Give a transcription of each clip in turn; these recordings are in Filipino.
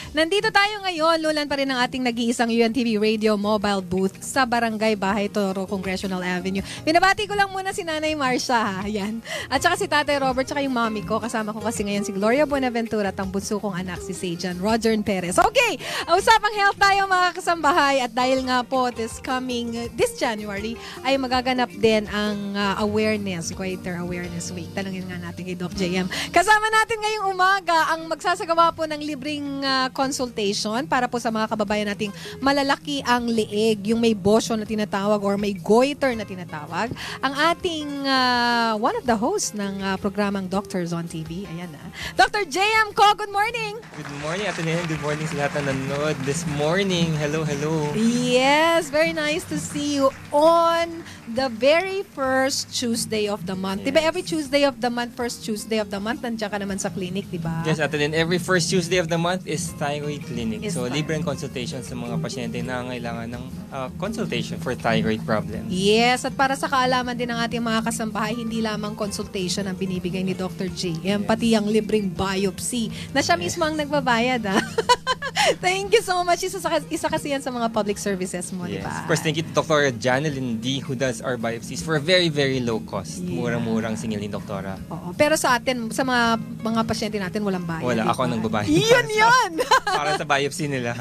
Nandito tayo ngayon, lulan pa rin ang ating nag-iisang UNTV Radio Mobile Booth sa Barangay Bahay, Toro, Congressional Avenue. Binabati ko lang muna si Nanay Marcia, ha? Yan. At saka si Tatay Robert, saka yung mommy ko. Kasama ko kasi ngayon si Gloria Buenaventura at ang bunso kong anak si Sejan Roger Perez. Okay, usapang health tayo mga kasambahay. At dahil nga po this January ay magaganap din ang awareness, Goiter Awareness Week. Tanungin nga natin kay Doc JM. Kasama natin ngayong umaga ang magsasagawa po ng libreng consultation para po sa mga kababayan nating malalaki ang leeg, yung may bosyo na tinatawag or may goiter na tinatawag. Ang ating one of the hosts ng programang Doctors on TV. Ayan na. Dr. JM Ko, good morning! Good morning, Ate Nen. Good morning sa lahat na nanonood this morning. Hello, hello. Yes, very nice to see you on the very first Tuesday of the month. Yes. Diba every Tuesday of the month, first Tuesday of the month, nandiyan ka naman sa clinic, diba? Yes, Ate Nen. Every first Tuesday of the month is thyroid clinic. Is So, thyroid. libreng consultation sa mga pasyente na nangangailangan ng consultation for thyroid problems. Yes, at para sa kaalaman din ng ating mga kasambahay, hindi lamang consultation ang binibigay ni Dr. JM, pati ang libreng biopsy na siya mismo ang nagbabayad. Thank you so much. Isa kasi yan sa mga public services mo, Yes. di ba? Of course, thank you to Dr. Janeline D. who does our biopsies for a very, very low cost. Yeah. Murang-murang singil ni Doktora. Oo. Pero sa atin, sa mga pasyente natin, walang bayad. Wala, di ako ba? ang nagbabayad. Yun yun! Para sa biopsy nila.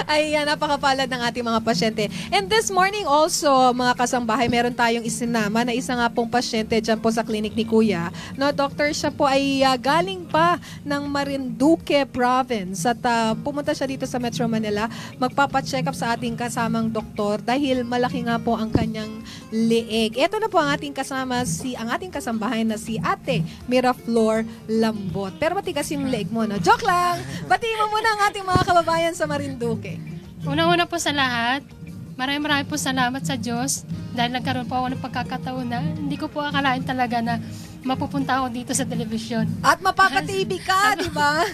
Ay, napakapalad ng ating mga pasyente. And this morning also, mga kasambahay, meron tayong isinama na isa nga pong pasyente dyan po sa clinic ni Kuya. No, doctor, siya po ay galing pa ng Marinduque Province at pumunta siya dito sa Metro Manila. Magpapacheck up sa ating kasamang doktor dahil malaki nga po ang kanyang leeg. Ito na po ang ating kasama, ang ating kasambahay na si Ate Miraflor Lambot. Pero matigas yung leeg mo, no? Joke lang! Batiin mo muna ang ating mga kababayan sa Marinduque. Una-una po sa lahat, maraming po salamat sa Diyos dahil nagkaroon po ako ng pagkakataon na hindi ko po akalain talaga na mapupunta ako dito sa telebisyon. At mapapatibig ka, di ba?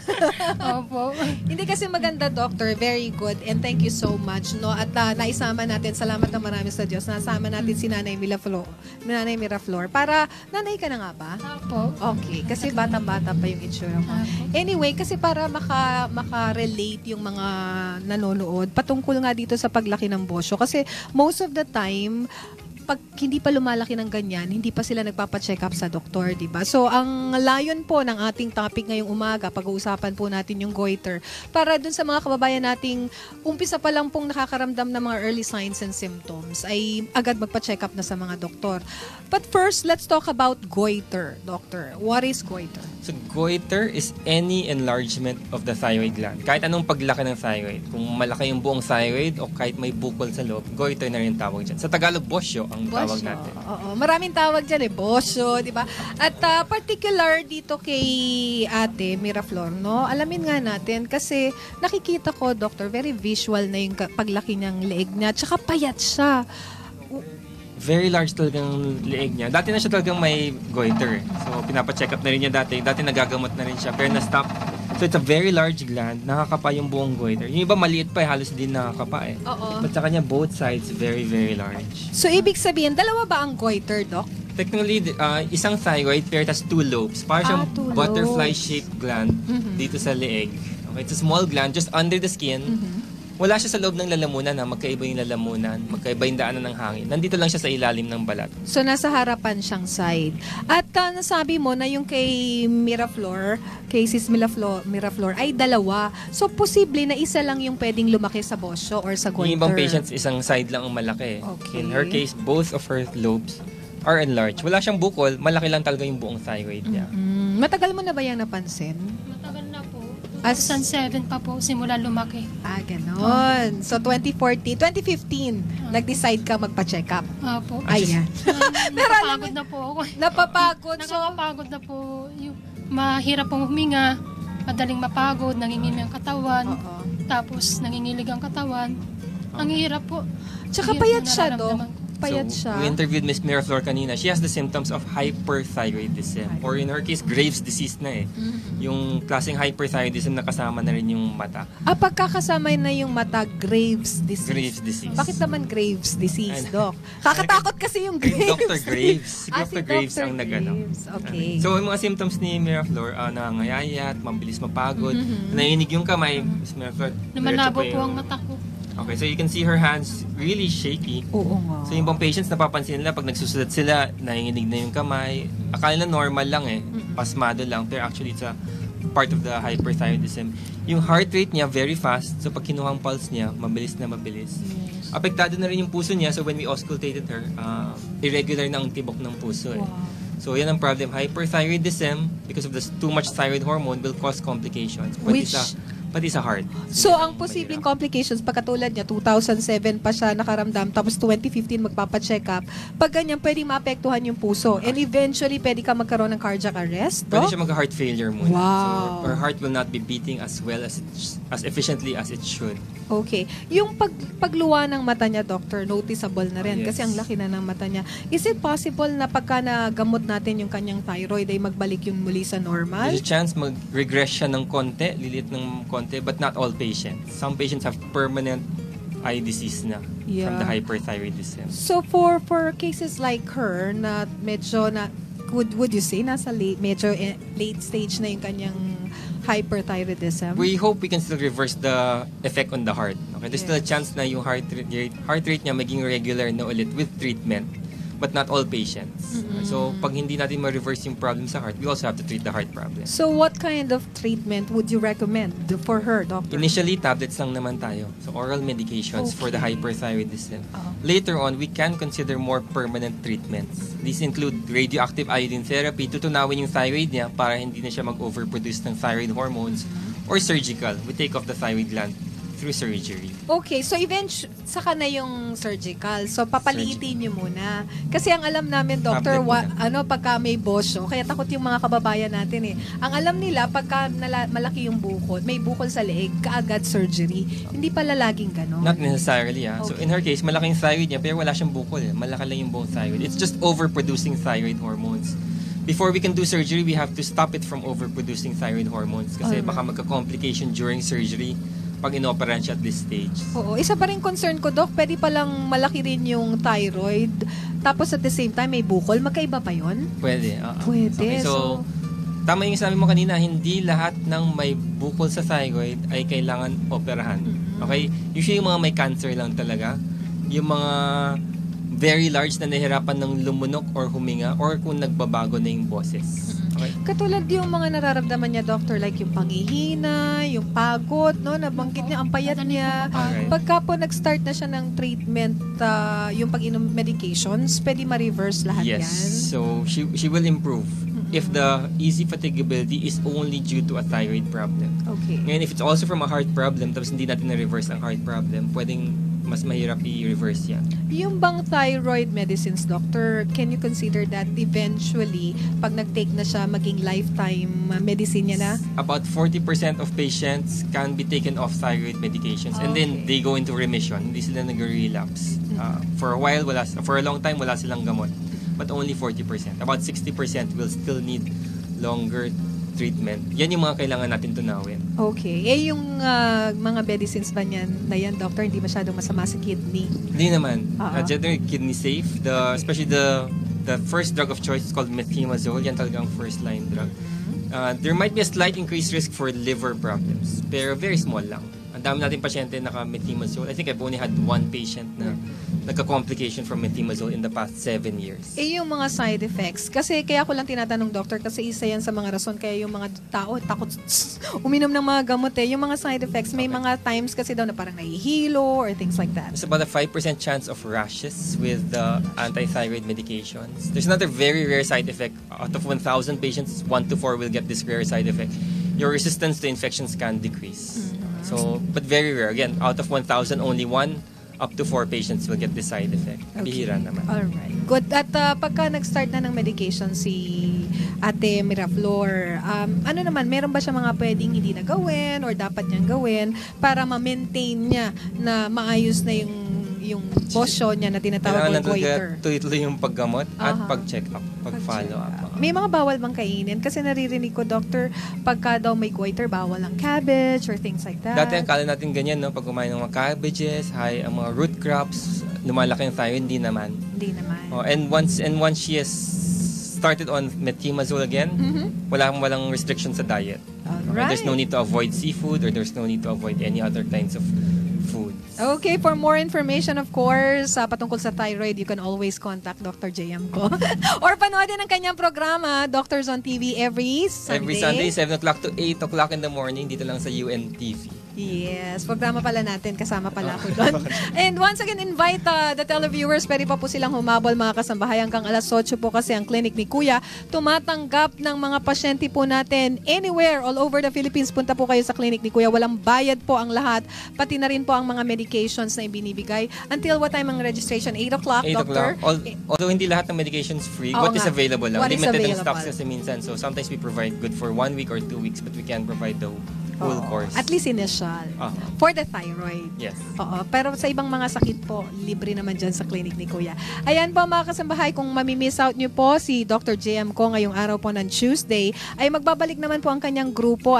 Opo. Hindi kasi maganda, doctor. Very good. And thank you so much. No? At naisama natin, salamat na marami sa Diyos, nasama natin si Nanay Miraflor. Para, nanay ka na nga ba? Opo. Okay. Kasi batang-bata pa yung itsura mo. Opo. Anyway, kasi para maka-relate yung mga nanonood, patungkol nga dito sa paglaki ng bosyo. Kasi most of the time, pag hindi pa lumalaki ng ganyan, hindi pa sila nagpapa-check up sa doktor, di ba? So, ang layon po ng ating topic ngayong umaga, pag-uusapan po natin yung goiter, para dun sa mga kababayan nating umpisa pa lang pong nakakaramdam ng mga early signs and symptoms, ay agad magpa-check up na sa mga doktor. But first, let's talk about goiter, doctor. What is goiter? So, goiter is any enlargement of the thyroid gland. Kahit anong paglaki ng thyroid. Kung malaki yung buong thyroid o kahit may bukol sa loob, goiter na rin tawag dyan. Sa Tagalog, bosyo ang tawag Bosyo. natin. Oo, maraming tawag dyan bosyo, di ba? At particular dito kay Ate Miraflor, no? Alamin nga natin kasi nakikita ko, doctor, very visual na yung paglaki niyang leeg niya. Tsaka payat siya. Very large talagang leeg niya. Dati na siya talagang may goiter. So, pinapacheck up na rin niya dati. Dati nagagamot na rin siya, pero na-stop. So, it's a very large gland. Nakakapa yung buong goiter. Yung iba maliit pa, halos din nakakapa eh. Oo. But sa kanya, both sides, very, very large. So, ibig sabihin, dalawa ba ang goiter, doc? Technically, isang thyroid pero it has two lobes. Parang two siyang butterfly-shaped gland dito sa leeg. Okay, it's a small gland just under the skin. Wala siya sa loob ng lalamunan, magkaiba yung lalamunan, magkaiba yung daanan ng hangin. Nandito lang siya sa ilalim ng balat. So, nasa harapan siyang side. At nasabi mo na yung kay Miraflor, kay Sis Miraflor, ay dalawa. So, posible na isa lang yung pwedeng lumaki sa bosyo or sa goiter. Yung ibang patients, isang side lang ang malaki. Okay. In her case, both of her lobes are enlarged. Wala siyang bukol, malaki lang talaga yung buong thyroid niya. Matagal mo na ba yung napansin? Matagal na po. As- 2007 pa po simula lumaki. Ganon. So, 2015, nag-decide ka magpa-check up. Opo. Ayan. Pero alam Napapagod na po ako. Napapagod. So, Nakakapagod na po. Yung mahirap pong huminga. Madaling mapagod. Nangingimi ang katawan. oo. Tapos nangingilig ang katawan. Ang hirap po. Tsaka Hirap payat na siya, nararamdaman ko. payat siya. We interviewed Miss Miraflor kanina. She has the symptoms of hyperthyroidism. Or in her case, Graves' disease na eh. Yung klaseng hyperthyroidism na kasama na rin yung mata. Pagkakasama na yung mata, Graves' disease. Graves' disease. Bakit naman Graves' disease, Doc? Kakatakot kasi yung Kay Graves. Dr. Graves. Si Ah, Dr. Graves ang nagano. Okay. So, yung mga symptoms ni Miraflor, nangangayayat, mabilis mapagod, naiinig yung kamay, Miss Miraflor. Lumalabo diretso po yung- ang mata ko. Okay, so you can see her hands really shaky. Oo nga. So yung bang patients, napapansin nila pag nagsusulat sila, nanginginig na yung kamay. Akala nila normal lang eh, pasmado lang. Pero actually, it's a part of the hyperthyroidism. Yung heart rate niya, very fast. So pag kinuha ang pulse niya, mabilis na mabilis. Yes. Apektado na rin yung puso niya. So when we auscultated her, irregular na ang tibok ng puso eh. Wow. So yan ang problem. Hyperthyroidism, because of the too much thyroid hormone, will cause complications. Pati sa heart. So, ang posibleng complications, pagkatulad niya, 2007 pa siya nakaramdam, tapos 2015 magpapacheck up. Pag ganyan, pwedeng maapektuhan yung puso. And eventually, pwede ka magkaroon ng cardiac arrest, Pwede no? siya mag-heart failure muna. Wow. So, her heart will not be beating as well as efficiently as it should. Okay. Yung pagluwa ng mata niya, doctor, noticeable na rin. Yes. Kasi ang laki na ng mata niya. Is it possible na pagka nagamot natin yung kanyang thyroid, ay magbalik yun muli sa normal? There's a chance mag-regress siya ng konti, lilit ng konti, but not all patients. Some patients have permanent eye disease na from the hyperthyroidism. So for cases like her na medyo na would you say nasa medyo late stage na yung kanyang hyperthyroidism? We hope we can still reverse the effect on the heart. Okay, there's still a chance na yung heart rate niya maging regular na ulit with treatment, but not all patients. So pag hindi natin ma-reverse yung problem sa heart, we also have to treat the heart problem. So what kind of treatment would you recommend for her, doctor? Initially, tablets lang naman tayo. So, oral medications for the Okay. hyperthyroidism. Later on, we can consider more permanent treatments. These include radioactive iodine therapy, tutunawin yung thyroid niya para hindi na siya mag-overproduce ng thyroid hormones, or surgical. We take off the thyroid gland through surgery. Okay, so saka na yung surgical. So papaliitin niyo muna. Kasi ang alam namin, doctor, Tablet muna. pagka may bosyo, kaya takot yung mga kababayan natin eh. Ang alam nila, pagka malaki yung bukol, may bukol sa leeg, kaagad surgery. Hindi pala laging ganon. Not necessarily, So, Okay. in her case, malaking thyroid niya, pero wala siyang bukol. Malaki lang yung buong thyroid. It's just overproducing thyroid hormones. Before we can do surgery, we have to stop it from overproducing thyroid hormones kasi Alright. baka magka-complication during surgery pag inoperahan siya at this stage. Oo, isa pa rin concern ko, Doc, pwede palang malaki rin yung thyroid, tapos at the same time may bukol. Magkaiba pa yon? Pwede. Pwede. Okay, so, tama yung sabi mo kanina, hindi lahat ng may bukol sa thyroid ay kailangan operahan. Okay? Usually yung mga may cancer lang talaga. Yung mga very large na nahirapan ng lumunok or huminga or kung nagbabago na yung boses. Okay? Katulad yung mga nararamdaman niya, doctor, like yung panghihina, yung pagod, no? Nabanggit niya, ang payat niya. Alright. Pagka po nag-start na siya ng treatment, yung pag-inom medications, pwede ma-reverse lahat Yes. yan? So, she will improve if the easy fatigability is only due to a thyroid problem. Okay. Ngayon, if it's also from a heart problem, tapos hindi natin na-reverse ang heart problem, pwedeng mas mahirap i-reverse yan. Yung bang thyroid medicines, doctor, can you consider that eventually, pag nag-take na siya, maging lifetime medicine niya na? About 40% of patients can be taken off thyroid medications and then Okay. they go into remission. Hindi sila nag-relapse. For a while, for a long time, wala silang gamot. But only 40%. About 60% will still need longer treatment. Yan yung mga kailangan natin tunawin. Okay. Yung mga medicines ba niyan, na yan, doctor, hindi masyadong masama sa kidney? Hindi naman. Oo. Kidney safe. Especially the first drug of choice is called methimazole. Yan talagang first line drug. There might be a slight increased risk for liver problems. Pero very small lang. Ang dami natin pasyente naka-methimazole. I think I've only had one patient na nagka-complication from methimazole in the past 7 years. Yung mga side effects, kasi kaya ko lang tinatanong, doctor, kasi isa yan sa mga rason kaya yung mga tao takot uminom ng mga gamot eh. Yung mga side effects, may mga times kasi daw na parang nahihilo or things like that. There's about a 5% chance of rashes with the anti-thyroid medications. There's another very rare side effect. Out of 1,000 patients, 1 to 4 will get this rare side effect. Your resistance to infections can decrease. So, but very rare. Again, out of 1,000, only 1 up to 4 patients will get this side effect. Bihira naman. Alright. Good. At pagka nag-start na ng medication si Ate Miraflor, ano naman, meron ba siya mga pwedeng hindi na gawin or dapat niyang gawin para ma-maintain niya na maayos na yung bosyo niya na tinatawag Kailangan mo goiter. tuloy-tuloy yung paggamot at Aha. pag-check up, pag-follow up. May mga bawal bang kainin? Kasi naririnig ko, doctor, pagka daw may goiter, bawal ang cabbage or things like that. Dati akala natin ganyan, no? Pag kumain ng mga cabbages, ang mga root crops, lumalaki yung thyroid, hindi naman. Hindi naman. And once she has started on methimazole again, walang restriction sa diet. Alright. There's no need to avoid seafood or there's no need to avoid any other kinds of foods. Okay, for more information, of course, patungkol sa thyroid, you can always contact Dr. JM ko. Or panoodin ang kanyang programa, Doctors on TV, every Sunday. Every Sunday, 7 o'clock to 8 o'clock in the morning, dito lang sa UNTV. Yes, programa pala natin, kasama pala ako doon. And once again, invite the televiewers, pwede pa po silang humabol mga kasambahay hanggang alas 8 po kasi ang clinic ni Kuya tumatanggap ng mga pasyente po natin anywhere, all over the Philippines. Punta po kayo sa clinic ni Kuya. Walang bayad po ang lahat, pati na rin po ang mga medications na ibinibigay. Until what time ang registration? 8 o'clock, 8 Doctor? o'clock. Although hindi lahat ng medications free, Oo what is nga. available lang. What is Limited ang available. stocks kasi minsan. So sometimes we provide good for 1 week or 2 weeks, but we can provide the full Oo. course. At least initial. For the thyroid. Yes. Oo. Pero sa ibang mga sakit po, libre naman dyan sa clinic ni Kuya. Ayan po mga kasambahay, kung mamimiss out nyo po si Dr. JM ko ngayong araw po ng Tuesday, ay magbabalik naman po ang kanyang grupo,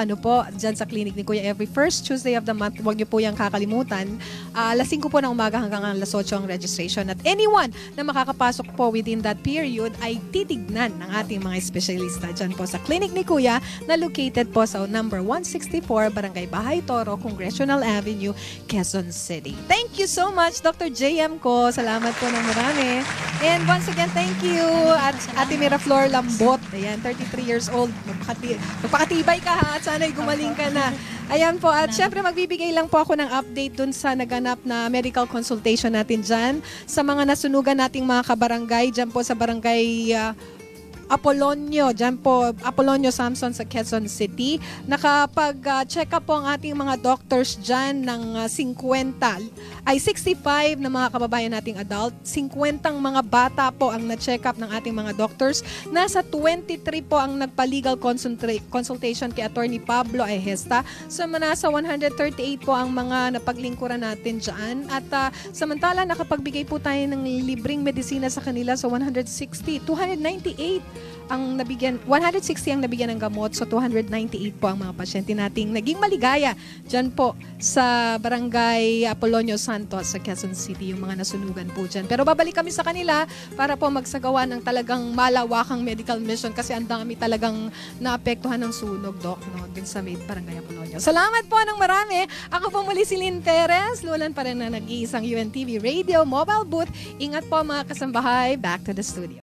dyan sa clinic ni Kuya every first Tuesday of the month. Huwag nyo po yung kakalimutan. Alas 5 po ng umaga hanggang alas 8 ang registration. At anyone na makakapasok po within that period ay titignan ng ating mga espesyalista dyan po sa clinic ni Kuya na located po sa number 164 Barangay Bahay Toro, Congressional Avenue, Quezon City. Thank you so much, Dr. JM ko. Salamat po ng marami. And once again, thank you at Ate Miraflor Lambot. Ayan, 33 years old. Magpakatibay ka ha at sana'y gumaling ka na. Ayan po. At syempre, magbibigay lang po ako ng update dun sa naganap na medical consultation natin dyan. Sa mga nasunugan nating mga kabarangay, dyan po sa barangay Apolonio, dyan po, Apolonio Samson sa Quezon City. Nakapag-check up po ang ating mga doctors dyan ng 65 na mga kababayan nating adult. 50 mga bata po ang na-check up ng ating mga doctors. Nasa 23 po ang nagpa-legal consultation kay Attorney Pablo Ayhesta. So, nasa 138 po ang mga napaglingkuran natin dyan. At samantala, nakapagbigay po tayo ng libreng medisina sa kanila sa 298 ang nabigyan, 160 ang nabigyan ng gamot, so 298 po ang mga pasyente nating naging maligaya dyan po sa Barangay Apolonio Santos sa Quezon City, yung mga nasunugan po dyan. Pero babalik kami sa kanila para po magsagawa ng talagang malawakang medical mission kasi ang dami talagang naapektuhan ng sunog, Doc, dun sa may Barangay Apolonio. Salamat po ng marami. Ako po muli si Lynn Perez, lulan pa rin na nag-iisang UNTV Radio Mobile Booth. Ingat po mga kasambahay, back to the studio.